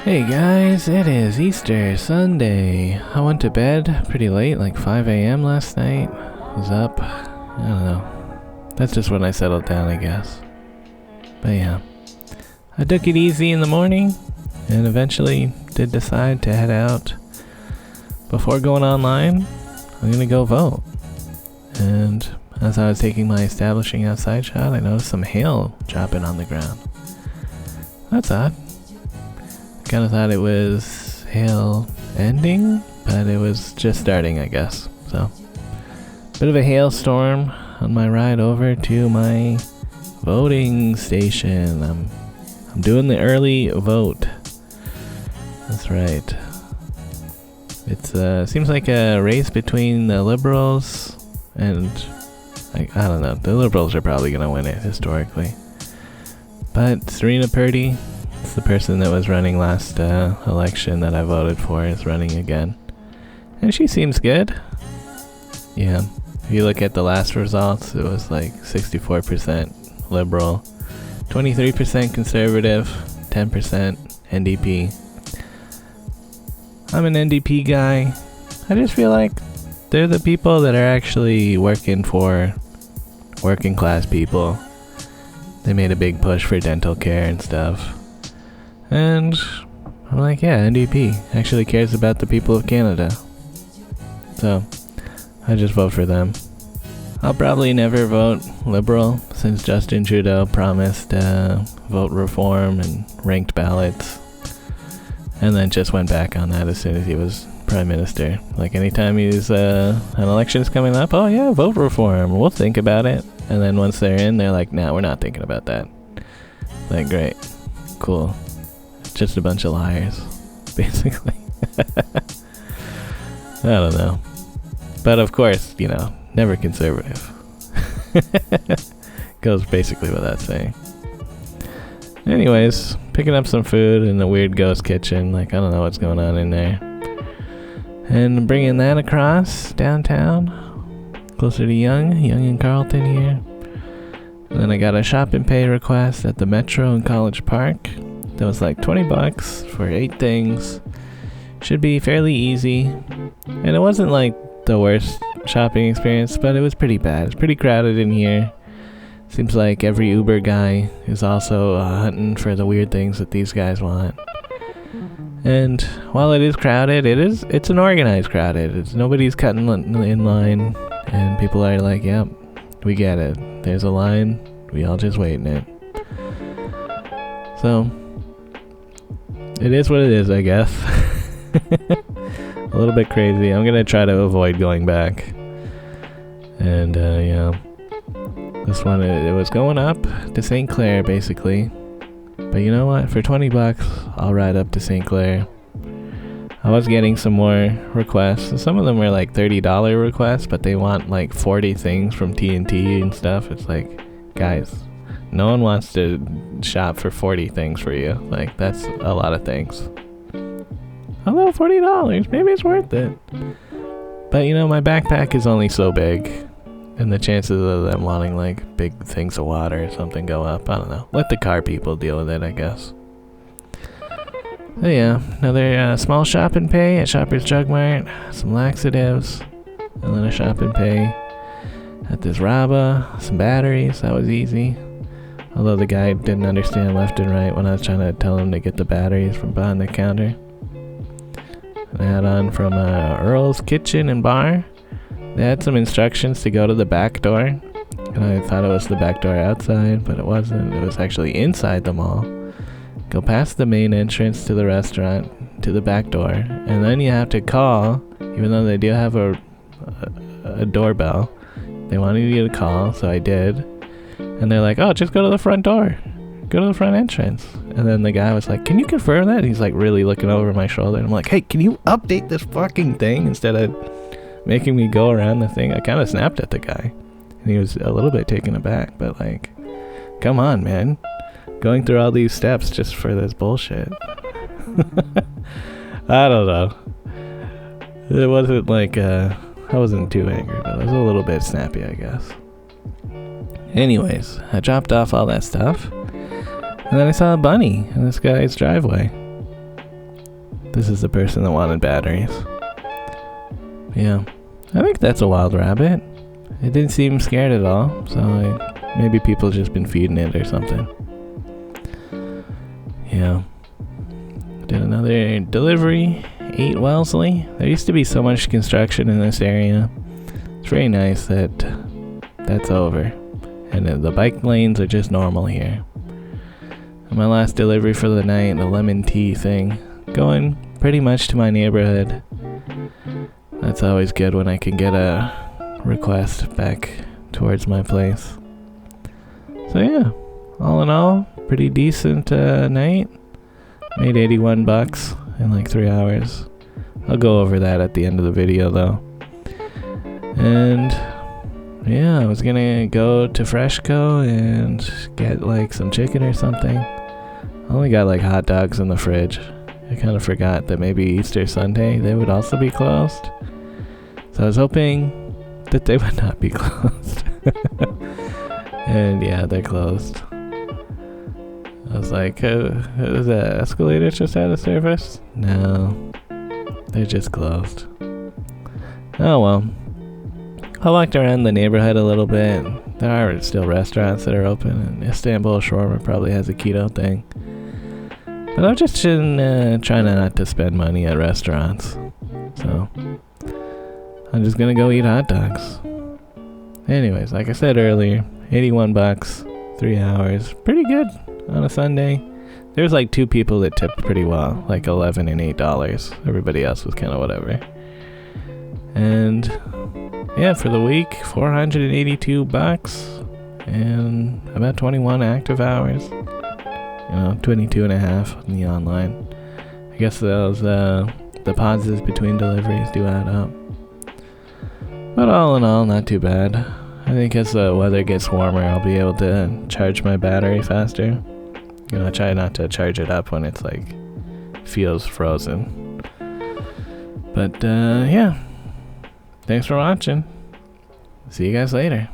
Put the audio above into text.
Hey guys, it is Easter Sunday. I went to bed pretty late, like 5 a.m. last night. Was up, I don't know. That's just when I settled down, I guess. But yeah, I took it easy in the morning and eventually did decide to head out. Before going online, I'm gonna go vote. And as I was taking my establishing outside shot, I noticed some hail dropping on the ground. That's odd. Kind of thought it was hail ending, but it was just starting, I guess. So, bit of a hailstorm on my ride over to my voting station. I'm doing the early vote. That's right. It seems like a race between the Liberals and I don't know. The Liberals are probably gonna win it historically, but Serena Purdy, the person that was running last election that I voted for, is running again. And she seems good. Yeah. If you look at the last results, it was like 64% liberal, 23% conservative, 10% NDP. I'm an NDP guy. I just feel like they're the people that are actually working for working class people. They made a big push for dental care and stuff. And I'm like, yeah, NDP actually cares about the people of Canada. So, I just vote for them. I'll probably never vote Liberal since Justin Trudeau promised vote reform and ranked ballots. And then just went back on that as soon as he was Prime Minister. Like anytime he's an election's coming up, oh yeah, vote reform, we'll think about it. And then once they're in, they're like, nah, we're not thinking about that. Like, great, cool. Just a bunch of liars, basically. I don't know. But of course, you know, never conservative. Goes basically without saying. Anyways, picking up some food in a weird ghost kitchen. Like, I don't know what's going on in there. And bringing that across downtown, closer to Yonge and Carlton here. And then I got a shop and pay request at the Metro in College Park. That was like $20 for 8 things. Should be fairly easy. And it wasn't like the worst shopping experience, but it was pretty bad. It's pretty crowded in here. Seems like every Uber guy is also hunting for the weird things that these guys want. And while it is crowded, it's an organized crowded. It's nobody's cutting in line, and people are like, yep, we get it. There's a line, we all just wait in it. So, it is what it is, I guess. A little bit crazy. I'm gonna try to avoid going back. And, yeah. This one, it was going up to St. Clair, basically. But you know what? For $20, I'll ride up to St. Clair. I was getting some more requests. Some of them were like $30 requests, but they want like 40 things from TNT and stuff. It's like, guys, no one wants to shop for 40 things for you. Like, that's a lot of things. Although $40, maybe it's worth it. But you know, my backpack is only so big. And the chances of them wanting like big things of water or something go up. I don't know. Let the car people deal with it, I guess. So yeah, another small shop and pay at Shoppers Drug Mart. Some laxatives. And then a shop and pay at this Raba. Some batteries. That was easy. Although the guy didn't understand left and right when I was trying to tell him to get the batteries from behind the counter. And I had on from Earl's Kitchen and Bar. They had some instructions to go to the back door, and I thought it was the back door outside, but it wasn't. It was actually inside the mall. Go past the main entrance to the restaurant, to the back door, and then you have to call, even though they do have a doorbell. They wanted you to call, so I did. And they're like, oh, just go to the front door. Go to the front entrance. And then the guy was like, can you confirm that? And he's like really looking over my shoulder, and I'm like, hey, can you update this fucking thing instead of making me go around the thing? I kind of snapped at the guy, and he was a little bit taken aback, but like, come on, man. Going through all these steps just for this bullshit. I don't know. It wasn't like, I wasn't too angry, but I was a little bit snappy, I guess. Anyways, I dropped off all that stuff, and then I saw a bunny in this guy's driveway. this is the person that wanted batteries. Yeah, I think that's a wild rabbit. It didn't seem scared at all, so maybe people just been feeding it or something. Yeah. Did another delivery, 8 Wellesley. There used to be so much construction in this area. It's very nice that that's over. And the bike lanes are just normal here. And my last delivery for the night, a lemon tea thing. Going pretty much to my neighborhood. That's always good when I can get a request back towards my place. So yeah, all in all, pretty decent night. Made $81 in like 3 hours. I'll go over that at the end of the video though. And yeah, I was gonna go to Freshco and get like some chicken or something. I only got like hot dogs in the fridge. I kind of forgot that maybe Easter Sunday they would also be closed. So I was hoping that they would not be closed. And yeah, they're closed. I was like, is the escalator just out of service? No, they're just closed. Oh well. I walked around the neighborhood a little bit. There are still restaurants that are open, and Istanbul Shawarma probably has a keto thing. But I'm just trying not to spend money at restaurants. So I'm just gonna go eat hot dogs. Anyways, like I said earlier, $81, 3 hours. Pretty good on a Sunday. There's like 2 people that tipped pretty well, like $11 and $8. Everybody else was kind of whatever. And yeah, for the week, $482 and about 21 active hours. 22 and a half on the online. I guess those the pauses between deliveries do add up. But all in all, not too bad. I think as the weather gets warmer, I'll be able to charge my battery faster. I try not to charge it up when it's like feels frozen. But yeah, thanks for watching. See you guys later.